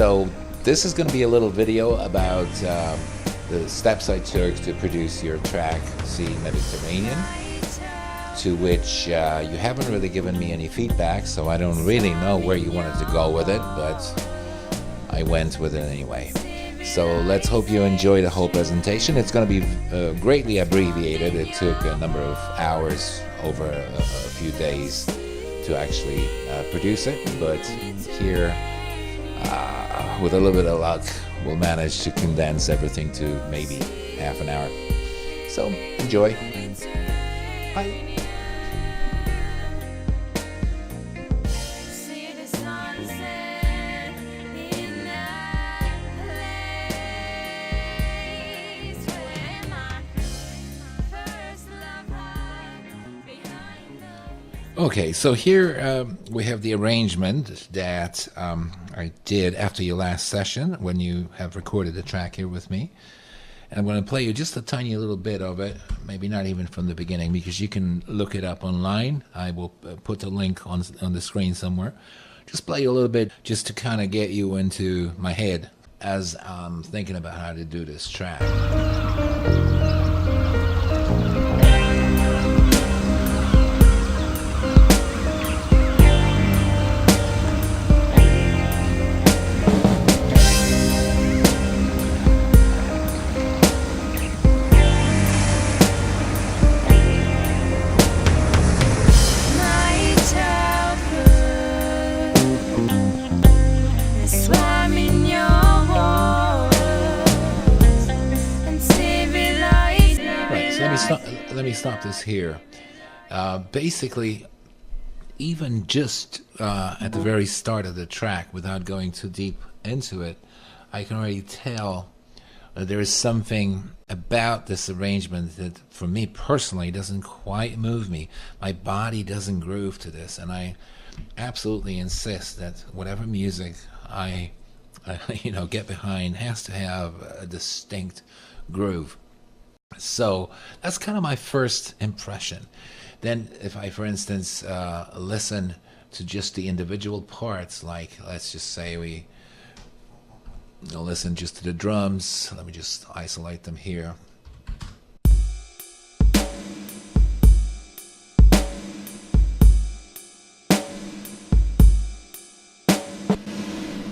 So this is going to be a little video about the steps I took to produce your track Sea Mediterranean, to which you haven't really given me any feedback, so I don't really know where you wanted to go with it, but I went with it anyway. So let's hope you enjoy the whole presentation. It's going to be greatly abbreviated. It took a number of hours over a few days to actually produce it, but here, with a little bit of luck, we'll manage to condense everything to maybe half an hour. So enjoy. Bye. Okay, so here we have the arrangement that I did after your last session when you have recorded the track here with me. And I'm going to play you just a tiny little bit of it, maybe not even from the beginning, because you can look it up online. I will put the link on the screen somewhere. Just play you a little bit just to kind of get you into my head as I'm thinking about how to do this track. Let me stop this here. Basically, even just at the very start of the track, without going too deep into it, I can already tell there is something about this arrangement that, for me personally, doesn't quite move me. My body doesn't groove to this, and I absolutely insist that whatever music I get behind has to have a distinct groove. So that's kind of my first impression. Then if I, for instance, listen to just the individual parts, like let's just say we listen just to the drums. Let me just isolate them here.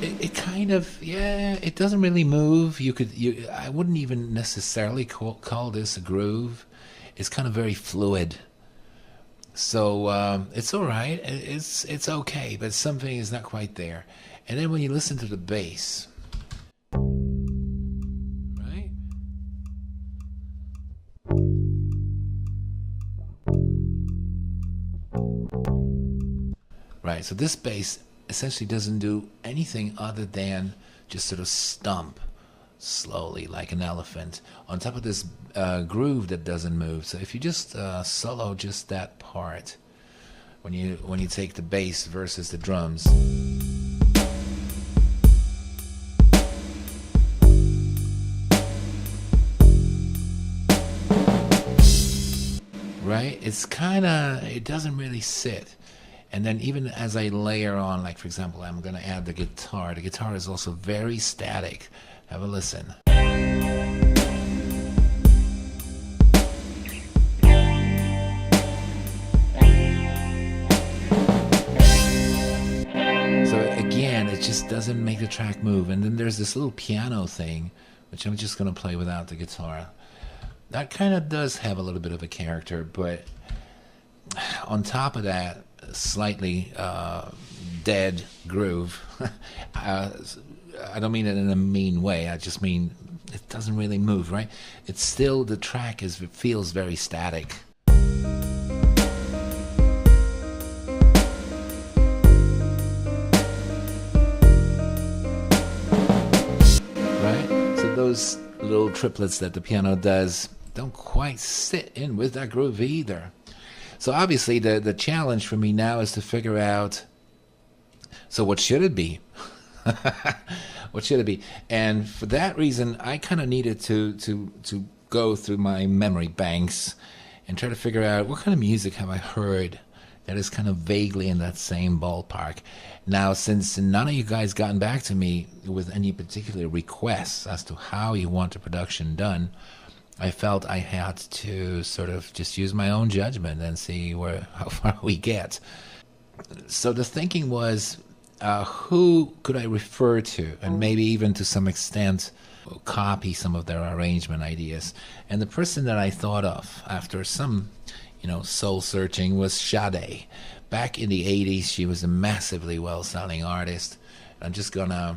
It kind of, yeah, it doesn't really move. I wouldn't even necessarily call this a groove. It's kind of very fluid. So it's all right. It's okay, but something is not quite there. And then when you listen to the bass, right? Right, so this bass essentially doesn't do anything other than just sort of stomp slowly like an elephant on top of this groove that doesn't move. So if you just solo just that part, when you take the bass versus the drums, right? It doesn't really sit. And then even as I layer on, like for example, I'm going to add the guitar. The guitar is also very static. Have a listen. So again, it just doesn't make the track move. And then there's this little piano thing, which I'm just going to play without the guitar. That kind of does have a little bit of a character, but on top of that, slightly dead groove. I don't mean it in a mean way. I just mean it doesn't really move, right? It's still, the track feels very static. Right? So those little triplets that the piano does don't quite sit in with that groove either. So obviously the challenge for me now is to figure out, so what should it be? What should it be? And for that reason, I kind of needed to go through my memory banks and try to figure out what kind of music have I heard that is kind of vaguely in that same ballpark. Now, since none of you guys gotten back to me with any particular requests as to how you want the production done, I felt I had to sort of just use my own judgment and see how far we get. So the thinking was, who could I refer to, and maybe even to some extent copy some of their arrangement ideas. And the person that I thought of after some, soul searching was Jade. Back in the 80s, she was a massively well-selling artist. I'm just gonna,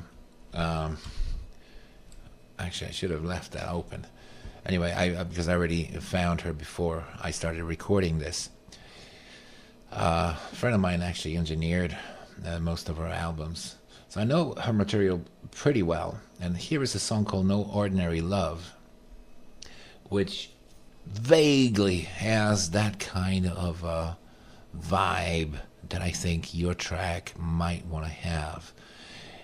actually I should have left that open. Anyway, because I already found her before I started recording this. A friend of mine actually engineered most of her albums. So I know her material pretty well. And here is a song called No Ordinary Love, which vaguely has that kind of vibe that I think your track might want to have.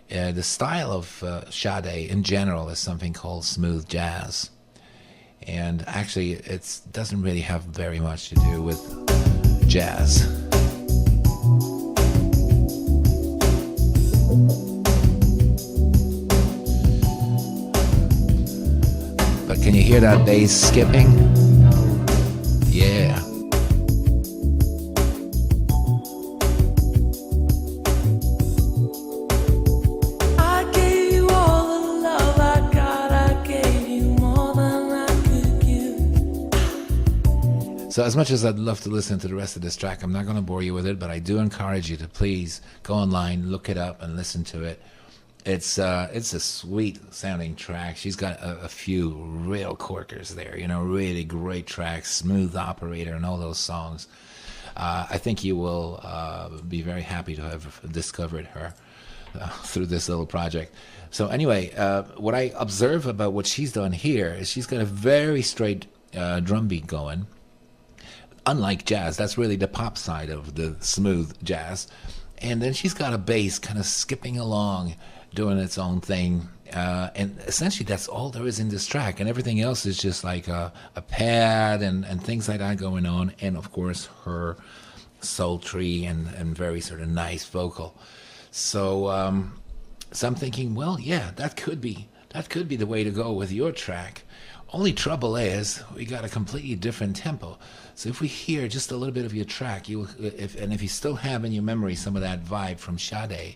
The style of Jade in general is something called smooth jazz. And actually, it doesn't really have very much to do with jazz. But can you hear that bass skipping? Yeah. So as much as I'd love to listen to the rest of this track, I'm not going to bore you with it, but I do encourage you to please go online, look it up, and listen to it. It's a sweet sounding track. She's got a few real corkers there, really great tracks, Smooth Operator, and all those songs. I think you will be very happy to have discovered her through this little project. So anyway, what I observe about what she's done here is she's got a very straight drum beat going. Unlike jazz, that's really the pop side of the smooth jazz. And then she's got a bass kind of skipping along, doing its own thing. And essentially that's all there is in this track. And everything else is just like a pad and things like that going on. And of course her sultry and very sort of nice vocal. So I'm thinking, well, yeah, that could be the way to go with your track. Only trouble is we got a completely different tempo. So if we hear just a little bit of your track, if you still have in your memory some of that vibe from Jade,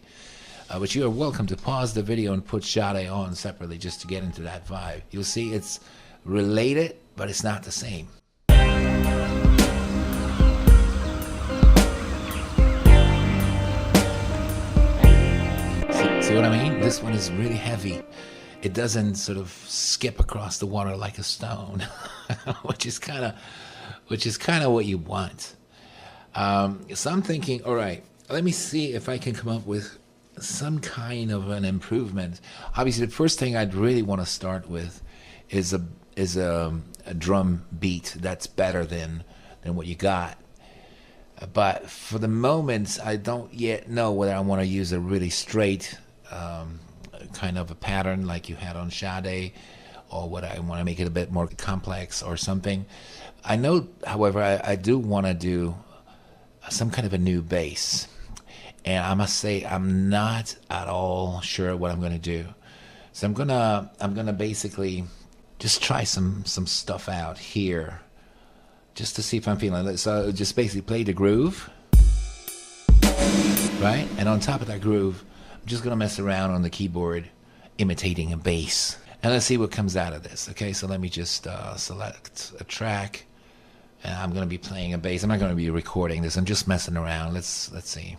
which you are welcome to pause the video and put Jade on separately just to get into that vibe. You'll see it's related, but it's not the same. See what I mean? This one is really heavy. It doesn't sort of skip across the water like a stone, which is kind of what you want. So I'm thinking, all right, let me see if I can come up with some kind of an improvement. Obviously, the first thing I'd really want to start with is a drum beat that's better than what you got. But for the moment, I don't yet know whether I want to use a really straight kind of a pattern like you had on Jade, or whether I want to make it a bit more complex or something. I know, however, I do want to do some kind of a new bass. And I must say, I'm not at all sure what I'm going to do. So I'm gonna basically just try some stuff out here, just to see if I'm feeling it. So just basically play the groove, right? And on top of that groove, I'm just gonna mess around on the keyboard, imitating a bass. And let's see what comes out of this. Okay, so let me just select a track, and I'm gonna be playing a bass. I'm not gonna be recording this. I'm just messing around. Let's see.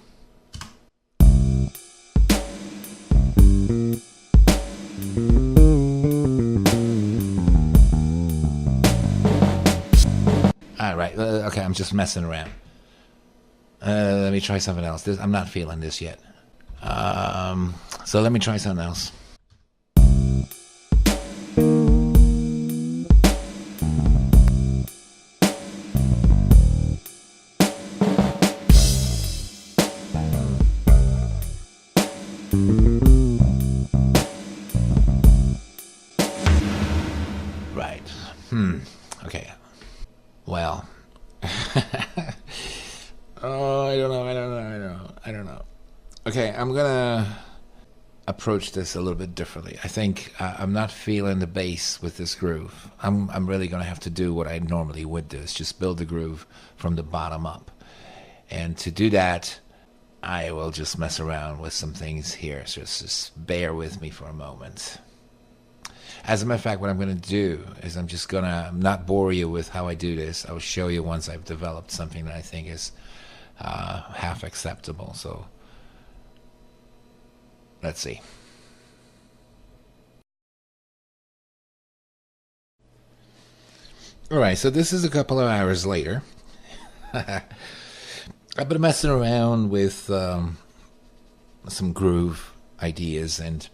All right. Okay, I'm just messing around. Let me try something else. I'm not feeling this yet. So let me try something else. Right. Okay. Well, Okay, I'm gonna approach this a little bit differently. I think I'm not feeling the bass with this groove. I'm really gonna have to do what I normally would do, is just build the groove from the bottom up. And to do that, I will just mess around with some things here. So just bear with me for a moment. As a matter of fact, what I'm going to do is I'm just going to not bore you with how I do this. I will show you once I've developed something that I think is half acceptable. So let's see. All right, so this is a couple of hours later. I've been messing around with some groove ideas, and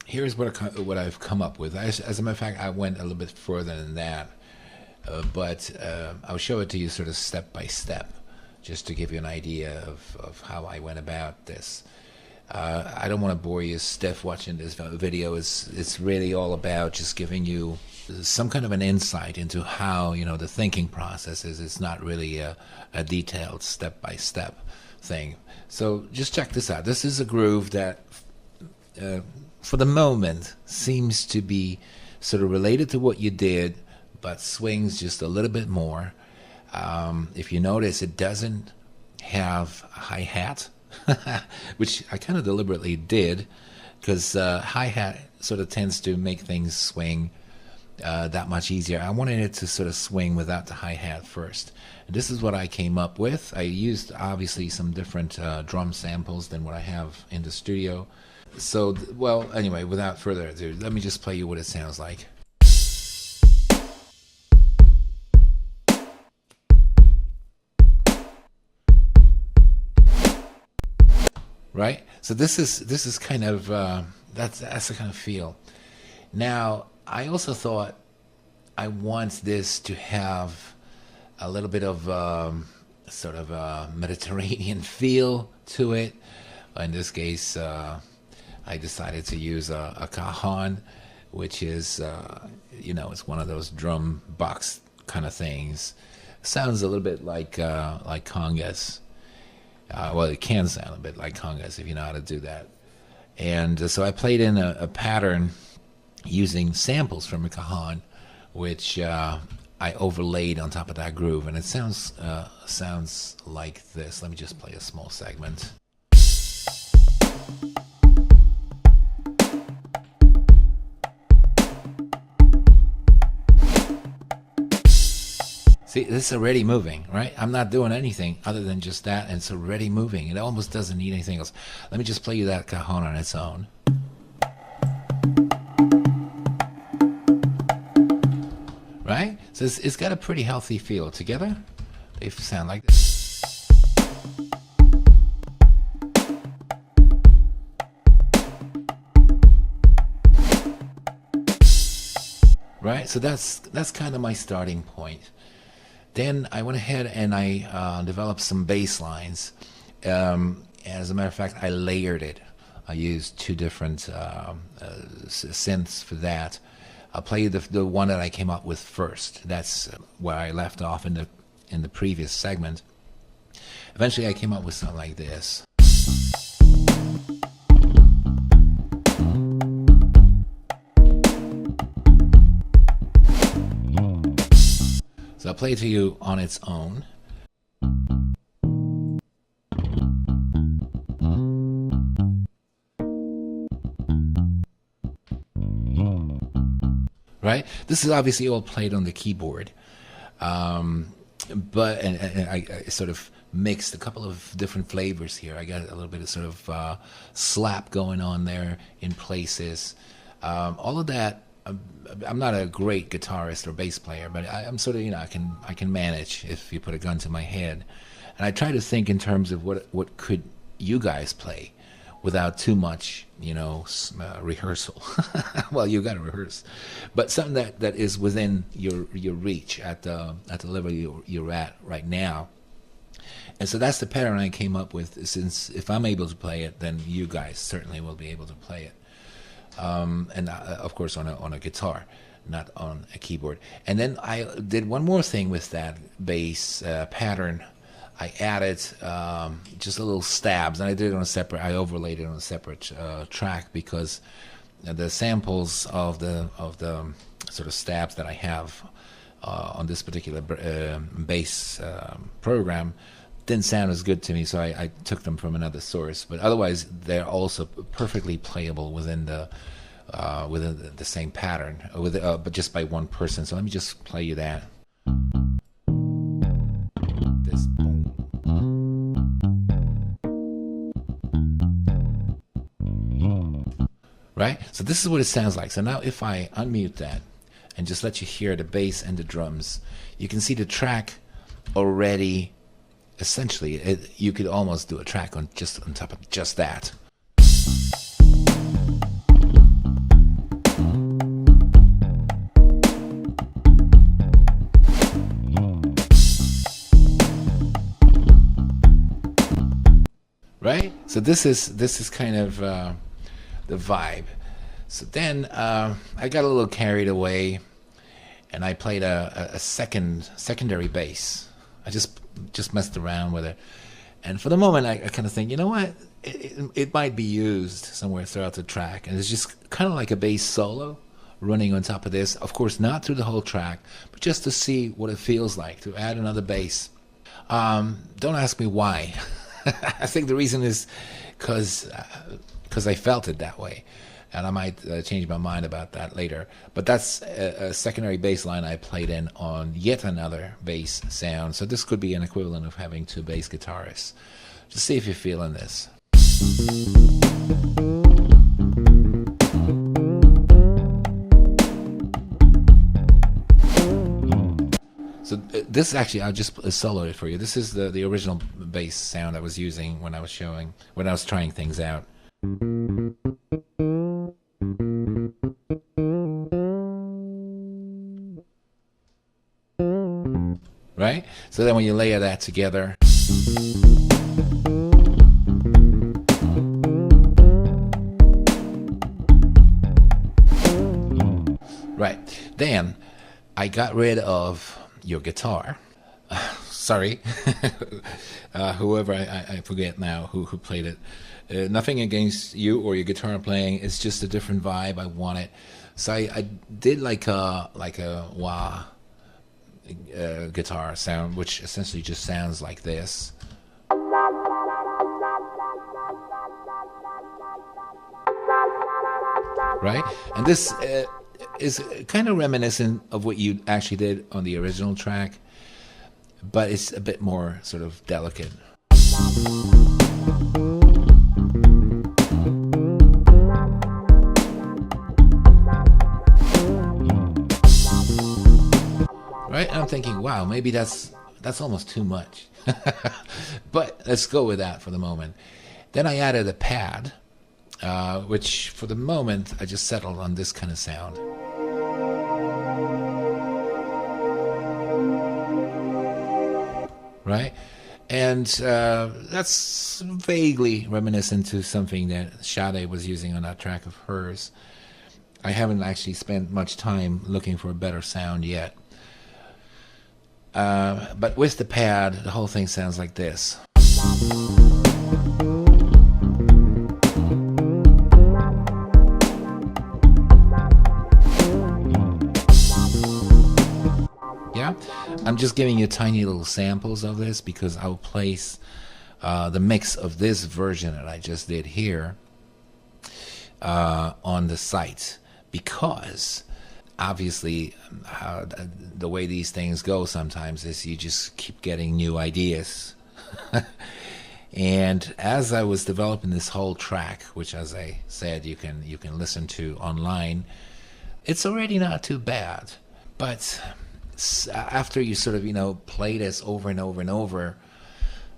here's what I've come up with. As a matter of fact, I went a little bit further than that, but I'll show it to you sort of step by step, just to give you an idea of how I went about this. I don't want to bore you stiff watching this video. It's really all about just giving you some kind of an insight into how, you know, the thinking process is. It's not really a detailed step-by-step thing. So just check this out. This is a groove that, for the moment, seems to be sort of related to what you did, but swings just a little bit more. If you notice, it doesn't have a hi-hat, which I kind of deliberately did, because hi-hat sort of tends to make things swing that much easier. I wanted it to sort of swing without the hi-hat first. And this is what I came up with. I used obviously some different drum samples than what I have in the studio. So, well, anyway, without further ado, let me just play you what it sounds like. Right? So this is kind of that's the kind of feel. Now, I also thought I want this to have a little bit of sort of a Mediterranean feel to it. In this case, I decided to use a cajon, which is, you know, it's one of those drum box kind of things. Sounds a little bit like congas. Well, it can sound a bit like congas if you know how to do that. And so I played in a pattern using samples from a cajon, which I overlaid on top of that groove, and it sounds like this. Let me just play a small segment. See, this is already moving, right? I'm not doing anything other than just that, and it's already moving. It almost doesn't need anything else. Let me just play you that cajon on its own. Right? So it's got a pretty healthy feel. Together, they sound like this. Right? So that's kind of my starting point. Then I went ahead and I developed some bass lines. As a matter of fact, I layered it. I used two different synths for that. I'll play you the one that I came up with first. That's where I left off in the previous segment. Eventually, I came up with something like this. So I'll play it to you on its own. Right? This is obviously all played on the keyboard. But I sort of mixed a couple of different flavors here. I got a little bit of sort of slap going on there in places. All of that. I'm not a great guitarist or bass player, but I'm sort of, you know, I can manage if you put a gun to my head. And I try to think in terms of what could you guys play without too much, you know, rehearsal. Well, you got to rehearse, but something that is within your reach at the level you're at right now. And so that's the pattern I came up with. Since if I'm able to play it, then you guys certainly will be able to play it. And of course on a guitar, not on a keyboard. And then I did one more thing with that bass pattern. I added just a little stabs, and I did it on a separate. I overlaid it on a separate track because the samples of the sort of stabs that I have on this particular bass program didn't sound as good to me, so I took them from another source. But otherwise, they're also perfectly playable within the same pattern, but just by one person. So let me just play you that. This boom. Right? So this is what it sounds like. So now if I unmute that and just let you hear the bass and the drums, you can see the track already. Essentially, you could almost do a track on top of just that. Right? So this is kind of the vibe. So then I got a little carried away, and I played a secondary bass. I just messed around with it, and for the moment I kind of think, you know what, it might be used somewhere throughout the track, and it's just kind of like a bass solo running on top of this. Of course, not through the whole track, but just to see what it feels like to add another bass. Don't ask me why. I think the reason is because I felt it that way, and I might change my mind about that later. But that's a secondary bass line I played in on yet another bass sound. So this could be an equivalent of having two bass guitarists. Just see if you're feeling this. So this actually, I'll just solo it for you. This is the original bass sound I was using when I was trying things out. Right? So then when you layer that together, right, then I got rid of your guitar. Sorry, whoever, I forget now who played it. Nothing against you or your guitar playing. It's just a different vibe I wanted. So I did like a wah guitar sound, which essentially just sounds like this. Right? And this is kind of reminiscent of what you actually did on the original track, but it's a bit more sort of delicate. Right? And I'm thinking, wow, maybe that's almost too much. But let's go with that for the moment. Then I added a pad, which for the moment I just settled on this kind of sound. Right? And that's vaguely reminiscent to something that Jade was using on that track of hers. I haven't actually spent much time looking for a better sound yet. But with the pad, the whole thing sounds like this. Yeah, I'm just giving you tiny little samples of this because I'll place the mix of this version that I just did here on the site, because obviously the way these things go sometimes is you just keep getting new ideas. And as I was developing this whole track, which, as I said, you can listen to online, it's already not too bad. But after you sort of play this over and over and over,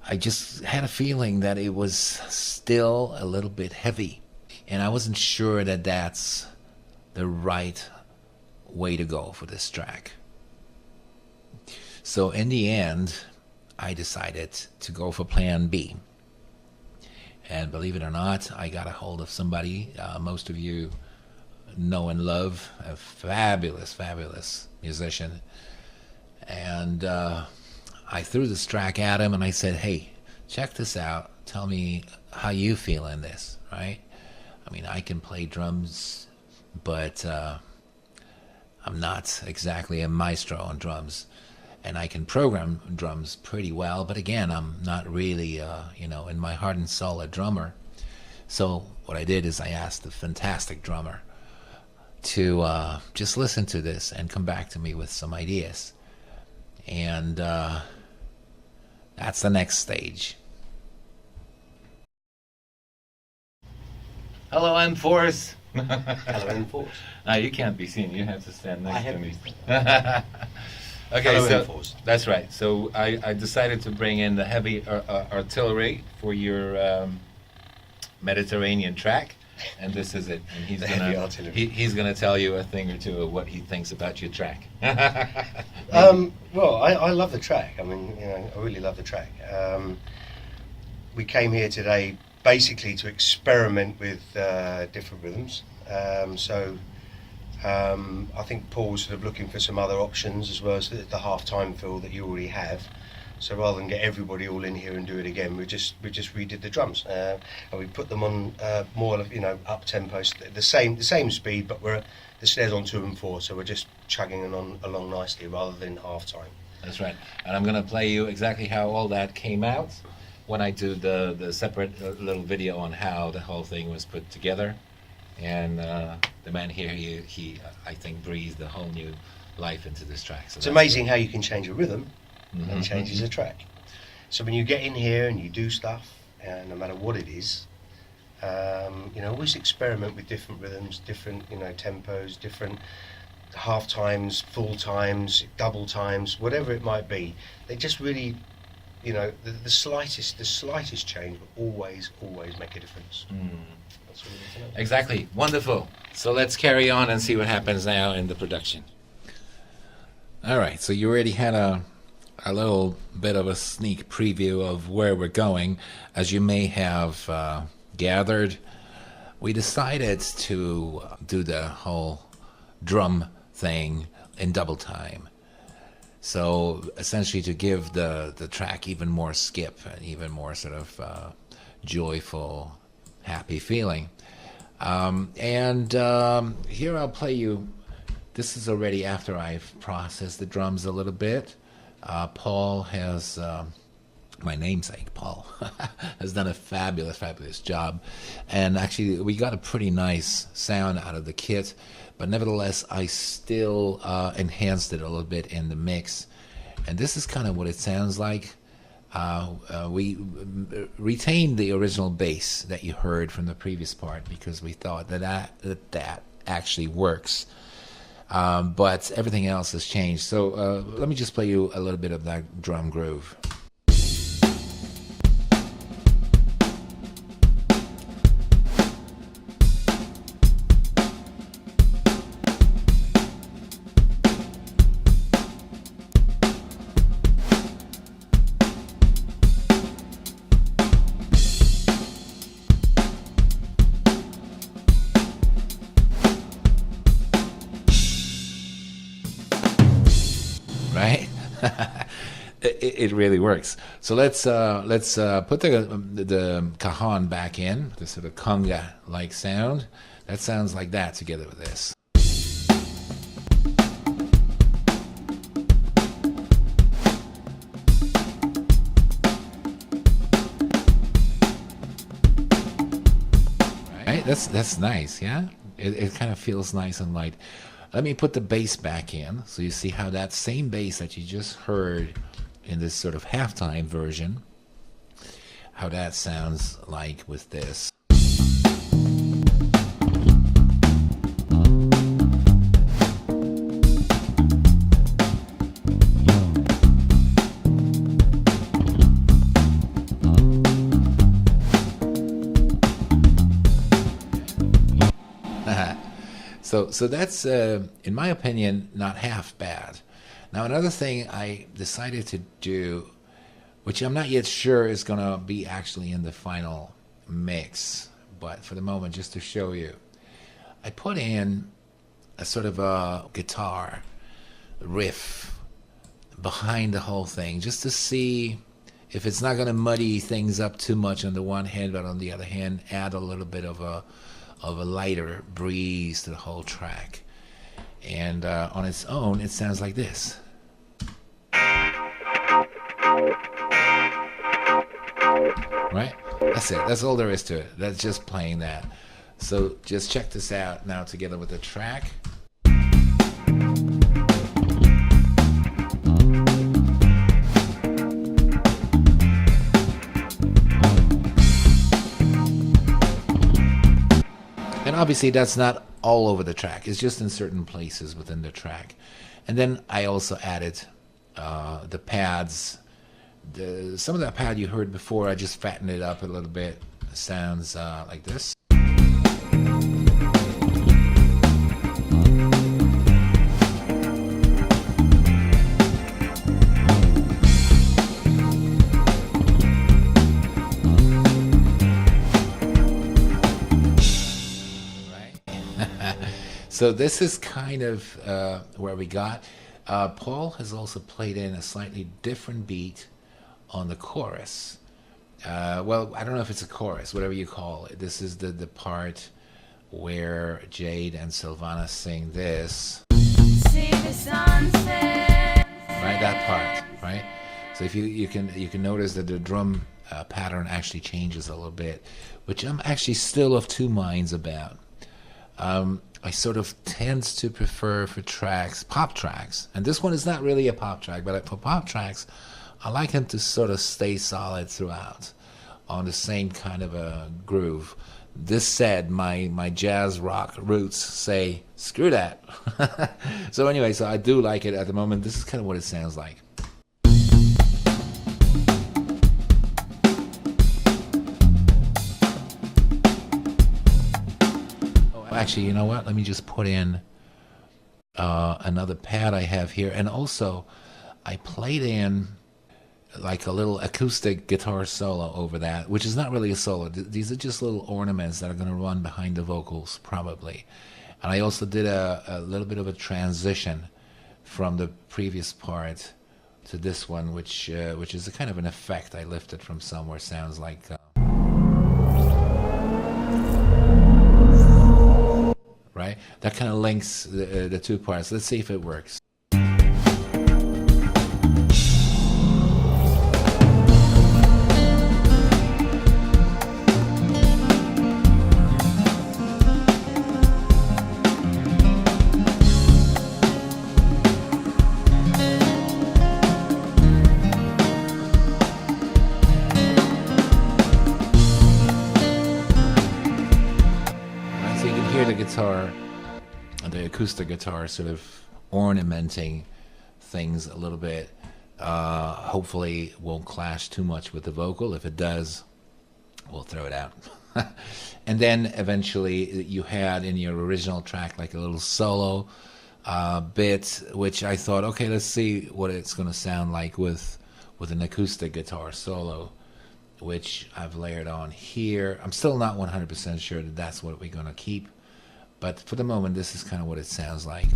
I just had a feeling that it was still a little bit heavy, and I wasn't sure that that's the right way to go for this track. So in the end, I decided to go for plan B. And believe it or not, I got a hold of somebody most of you know and love, a fabulous musician. And I threw this track at him and I said, hey, check this out. Tell me how you feel in this, right? I mean, I can play drums, but I'm not exactly a maestro on drums. And I can program drums pretty well, but again, I'm not really, in my heart and soul, a drummer. So what I did is I asked the fantastic drummer to just listen to this and come back to me with some ideas. And that's the next stage. Hello, M4s. Hello, M4s. No, you can't be seen. You have to stand next to me. Okay, Hello, so M4s. that's right. So I decided to bring in the heavy artillery for your Mediterranean track, and this is it. And he's gonna tell you a thing or two of what he thinks about your track. Well, I love the track. I mean, I really love the track. We came here today basically to experiment with different rhythms. I think Paul's sort of looking for some other options as well as the half-time fill that you already have. So rather than get everybody all in here and do it again, we just redid the drums and we put them on more up tempo, the same speed, but the snares on 2 and 4, so we're just chugging along nicely rather than half-time. That's right. And I'm going to play you exactly how all that came out when I do the separate little video on how the whole thing was put together. And the man here, he I think breathed a whole new life into this track. So it's amazing how you can change a rhythm and changes a track. So when you get in here and you do stuff, no matter what it is, always experiment with different rhythms, different tempos, different half times, full times, double times, whatever it might be. They just really, the slightest change will always make a difference. That's what we need to know. Exactly. Wonderful. So let's carry on and see what happens now in the production. All right. So you already had a little bit of a sneak preview of where we're going. As you may have gathered, we decided to do the whole drum thing in double time. So essentially to give the track even more skip and even more sort of joyful, happy feeling. Here I'll play you, this is already after I've processed the drums a little bit. Paul has, my namesake Paul, has done a fabulous job. And actually we got a pretty nice sound out of the kit. But nevertheless, I still enhanced it a little bit in the mix. And this is kind of what it sounds like. We retained the original bass that you heard from the previous part because we thought that actually works. But everything else has changed. So let me just play you a little bit of that drum groove. Right? It really works. So let's put the cajon back in, the sort of conga-like sound. That sounds like that together with this. Right? That's nice, yeah? It kind of feels nice and light. Let me put the bass back in so you see how that same bass that you just heard in this sort of halftime version, how that sounds like with this. So that's, in my opinion, not half bad. Now, another thing I decided to do, which I'm not yet sure is going to be actually in the final mix, but for the moment, just to show you, I put in a sort of a guitar riff behind the whole thing, just to see if it's not going to muddy things up too much on the one hand, but on the other hand, add a little bit of a lighter breeze to the whole track. And on its own, it sounds like this. Right? That's it. That's all there is to it. That's just playing that. So just check this out now together with the track. And obviously that's not all over the track. It's just in certain places within the track. And then I also added the pads. Some of that pad you heard before, I just fattened it up a little bit. It sounds like this. So this is kind of where we got. Paul has also played in a slightly different beat on the chorus. Well, I don't know if it's a chorus, whatever you call it. This is the part where Jade and Silvana sing this. See the sunset. Right, that part, right? So if you can notice that the drum pattern actually changes a little bit, which I'm actually still of two minds about. I sort of tend to prefer for tracks, pop tracks, and this one is not really a pop track, but for pop tracks, I like them to sort of stay solid throughout on the same kind of a groove. This said, my jazz rock roots say, screw that. So anyway, so I do like it at the moment. This is kind of what it sounds like. Actually, you know what? Let me just put in another pad I have here. And also, I played in like a little acoustic guitar solo over that, which is not really a solo. These are just little ornaments that are going to run behind the vocals, probably. And I also did a little bit of a transition from the previous part to this one, which is a kind of an effect I lifted from somewhere. Sounds like... right? That kind of links the two parts. Let's see if it works. The acoustic guitar sort of ornamenting things a little bit. Hopefully won't clash too much with the vocal. If it does, we'll throw it out. And then eventually you had in your original track like a little solo bit, which I thought, okay, let's see what it's going to sound like with an acoustic guitar solo, which I've layered on here. I'm still not 100% sure that that's what we're going to keep. But for the moment, this is kind of what it sounds like.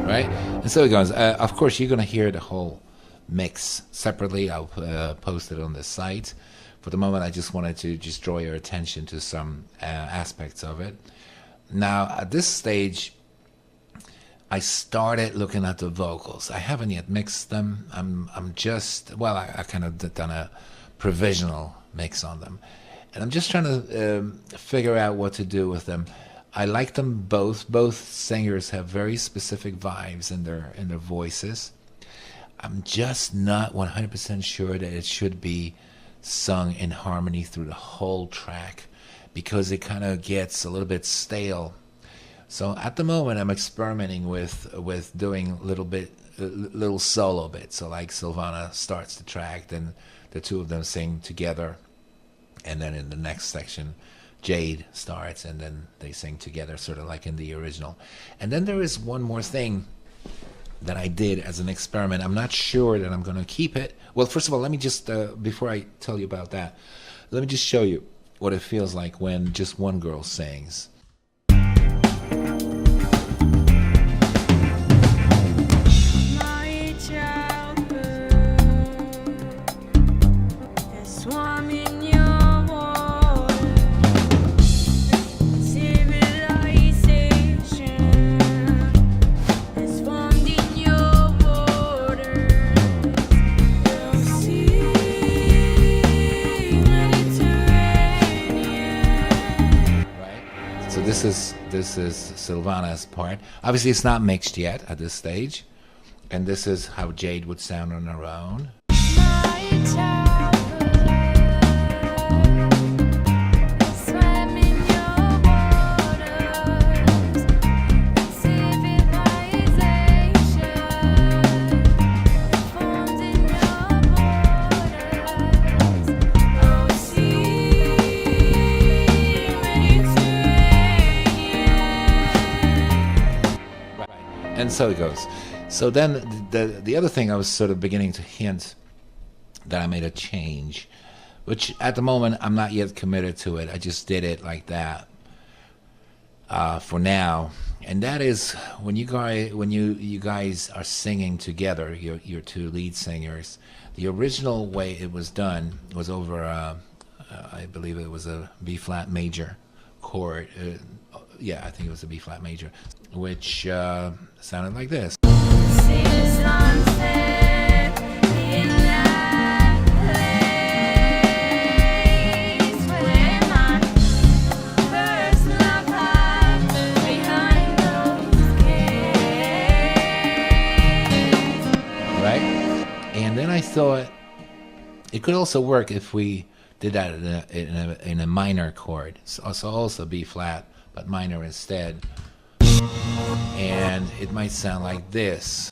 Right? And so it goes. Of course, you're going to hear the whole mix separately. I'll post it on the site. For the moment, I just wanted to just draw your attention to some aspects of it. Now, at this stage, I started looking at the vocals. I haven't yet mixed them. I'm just, well, I kind of done a provisional mix on them. And I'm just trying to figure out what to do with them. I like them both. Both singers have very specific vibes in their voices. I'm just not 100% sure that it should be sung in harmony through the whole track, because it kind of gets a little bit stale. So at the moment, I'm experimenting with doing little solo bits. So like Silvana starts the track, then the two of them sing together, and then in the next section, Jade starts, and then they sing together, sort of like in the original. And then there is one more thing that I did as an experiment. I'm not sure that I'm going to keep it. Well, first of all, let me just, before I tell you about that, let me just show you what it feels like when just one girl sings. This is Silvana's part. Obviously, it's not mixed yet at this stage, and this is how Jade would sound on her own. And so it goes. So then the other thing I was sort of beginning to hint that I made a change, which at the moment I'm not yet committed to it. I just did it like that for now. And that is when you guys are singing together, your two lead singers. The original way it was done was over I believe it was a B flat major chord. Yeah, I think it was a B flat major, which sounded like this. Right? And then I thought it could also work if we did that in a minor chord, so also B flat, but minor instead. And it might sound like this.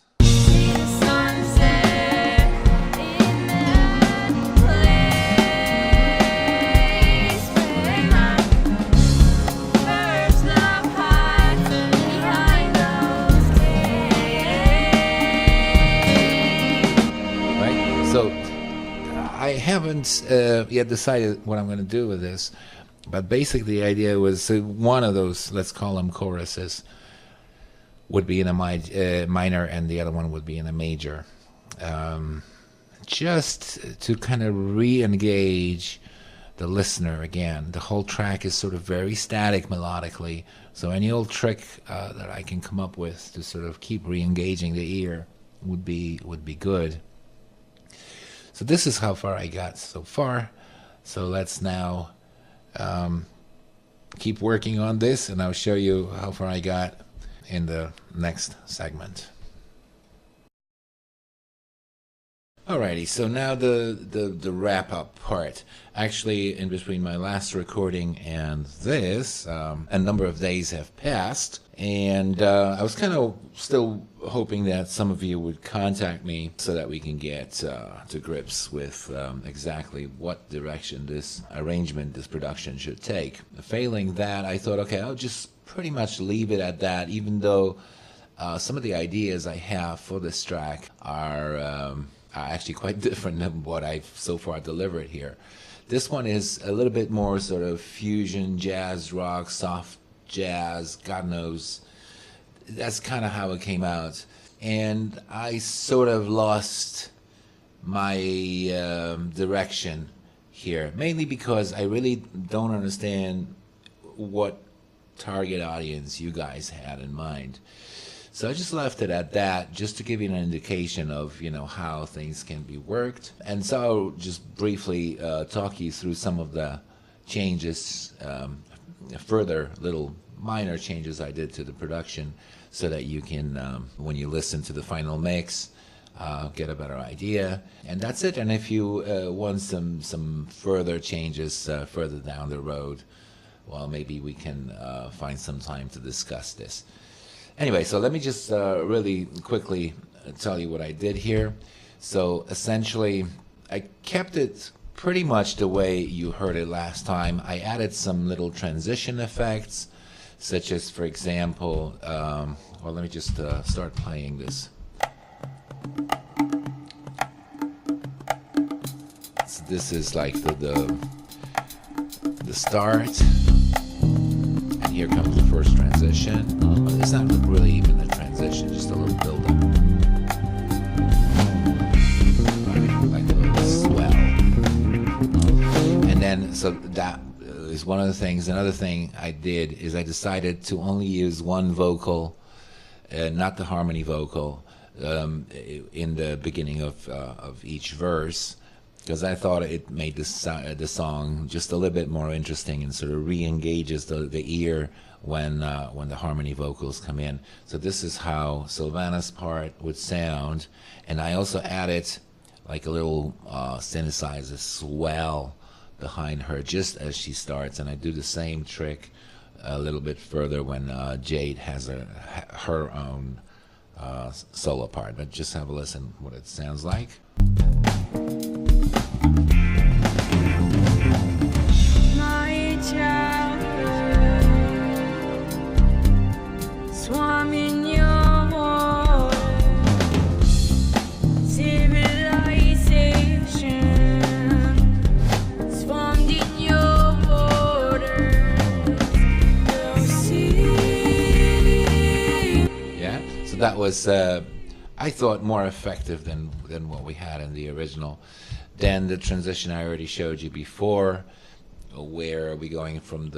Right? So I haven't yet decided what I'm going to do with this. But basically the idea was one of those, let's call them choruses, would be in a minor and the other one would be in a major. Just to kind of re-engage the listener again. The whole track is sort of very static melodically, so any old trick that I can come up with to sort of keep re-engaging the ear would be good. So this is how far I got so far. So let's now keep working on this, and I'll show you how far I got in the next segment. Alrighty, so now the wrap-up part. Actually, in between my last recording and this, a number of days have passed, and I was kind of still hoping that some of you would contact me so that we can get to grips with exactly what direction this arrangement, this production should take. Failing that, I thought, okay, I'll just pretty much leave it at that, even though some of the ideas I have for this track are actually quite different than what I've so far delivered here. This one is a little bit more sort of fusion, jazz, rock, soft jazz, God knows. That's kind of how it came out. And I sort of lost my direction here, mainly because I really don't understand what target audience you guys had in mind. So I just left it at that, just to give you an indication of, you know, how things can be worked. And so I'll just briefly talk you through some of the changes, further little minor changes I did to the production, so that you can, when you listen to the final mix, get a better idea. And that's it. And if you want some further changes further down the road, well, maybe we can find some time to discuss this. Anyway, so let me just really quickly tell you what I did here. So essentially, I kept it pretty much the way you heard it last time. I added some little transition effects, such as, for example, well, let me just start playing this. So this is like the start, and here comes the first transition. But it's not really even a transition, just a little build-up. Like a little swell. And then, so that is one of the things. Another thing I did is I decided to only use one vocal, not the harmony vocal, in the beginning of each verse, because I thought it made the song just a little bit more interesting and sort of re-engages the ear when the harmony vocals come in. So this is how Silvana's part would sound, and I also added like a little synthesizer swell behind her just as she starts, and I do the same trick a little bit further when Jade has her own solo part. But just have a listen what it sounds like. That was, I thought, more effective than what we had in the original. Then the transition I already showed you before, where we're going from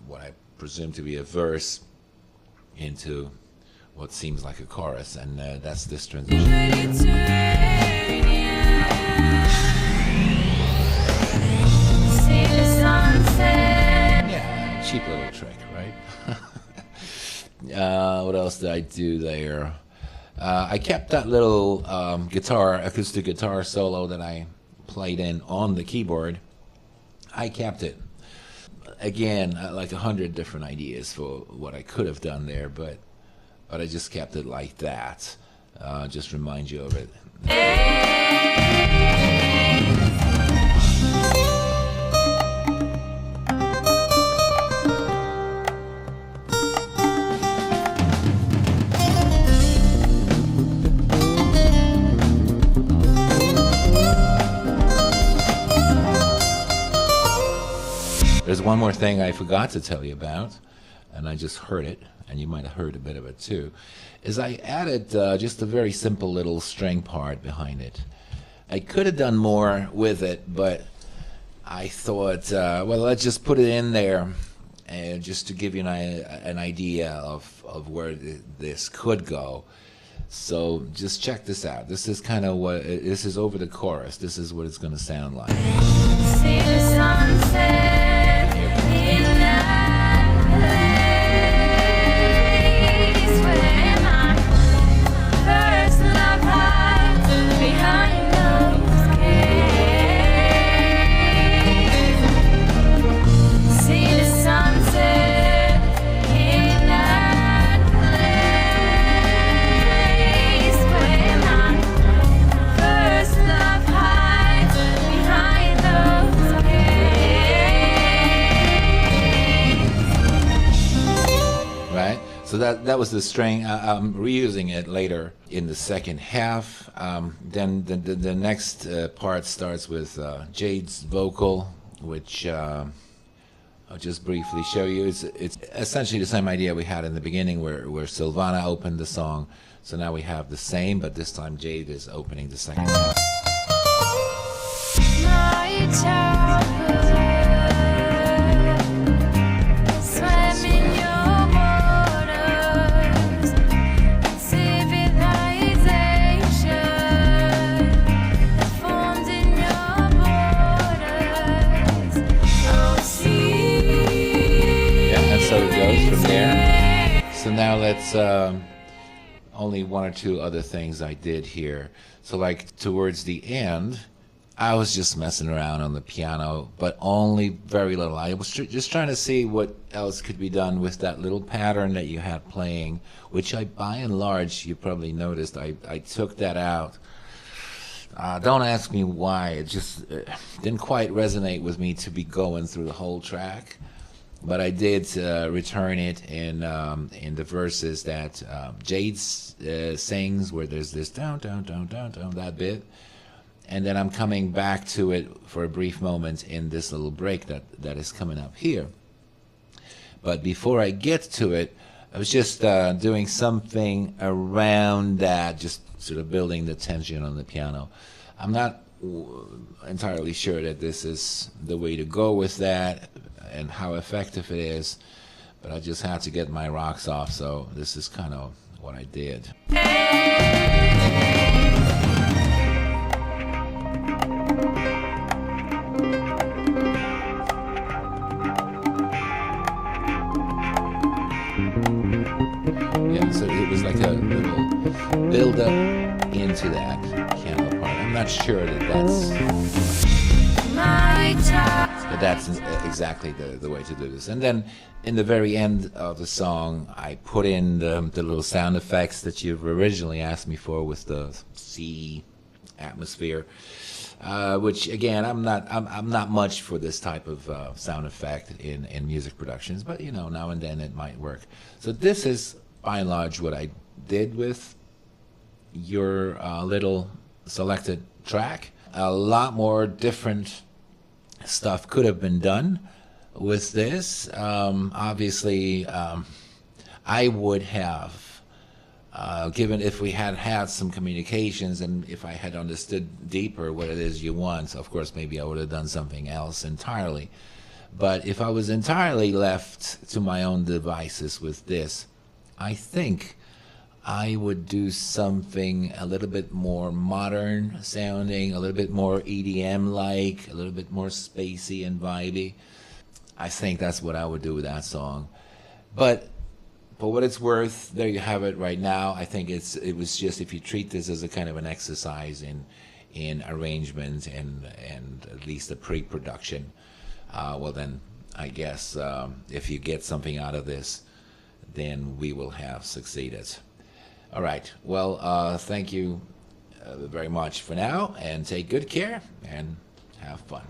what I presume to be a verse into what seems like a chorus, and that's this transition. Yeah, cheap little trick, right? What else did I do there? I kept that little acoustic guitar solo that I played in on the keyboard. I kept it. Again, like 100 different ideas for what I could have done there, but I just kept it like that. Just remind you of it. There's one more thing I forgot to tell you about, and I just heard it, and you might have heard a bit of it too, is I added just a very simple little string part behind it. I could have done more with it, but I thought, well, let's just put it in there, and just to give you an idea of where this could go. So just check this out. This is kind of this is over the chorus. This is what it's going to sound like. See the sunset. So that was the string. I'm reusing it later in the second half. Then the next part starts with Jade's vocal, which I'll just briefly show you. It's essentially the same idea we had in the beginning, where Silvana opened the song. So now we have the same, but this time Jade is opening the second half. So now let's only one or two other things I did here. So like towards the end, I was just messing around on the piano, but only very little. I was just trying to see what else could be done with that little pattern that you had playing, which I, by and large, you probably noticed, I took that out. Don't ask me why. It just didn't quite resonate with me to be going through the whole track. But I did return it in the verses that Jade sings, where there's this down, down, down, down, down, that bit. And then I'm coming back to it for a brief moment in this little break that is coming up here. But before I get to it, I was just doing something around that, just sort of building the tension on the piano. I'm not entirely sure that this is the way to go with that and how effective it is, but I just had to get my rocks off, so this is kind of what I did. Yeah, so it was like a little build up into that piano part. I'm not sure that's exactly the way to do this. And then in the very end of the song, I put in the little sound effects that you've originally asked me for with the sea atmosphere, which again, I'm not much for this type of sound effect in music productions, but you know, now and then it might work. So this is by and large what I did with your little selected track. A lot more different stuff could have been done with this. Obviously, I would have, given if we had some communications and if I had understood deeper what it is you want, of course, maybe I would have done something else entirely. But if I was entirely left to my own devices with this, I think I would do something a little bit more modern sounding, a little bit more EDM-like, a little bit more spacey and vibey. I think that's what I would do with that song. But for what it's worth, there you have it right now. I think it was just, if you treat this as a kind of an exercise in arrangement and at least a pre-production, well then I guess if you get something out of this, then we will have succeeded. All right. Well, thank you very much for now, and take good care and have fun.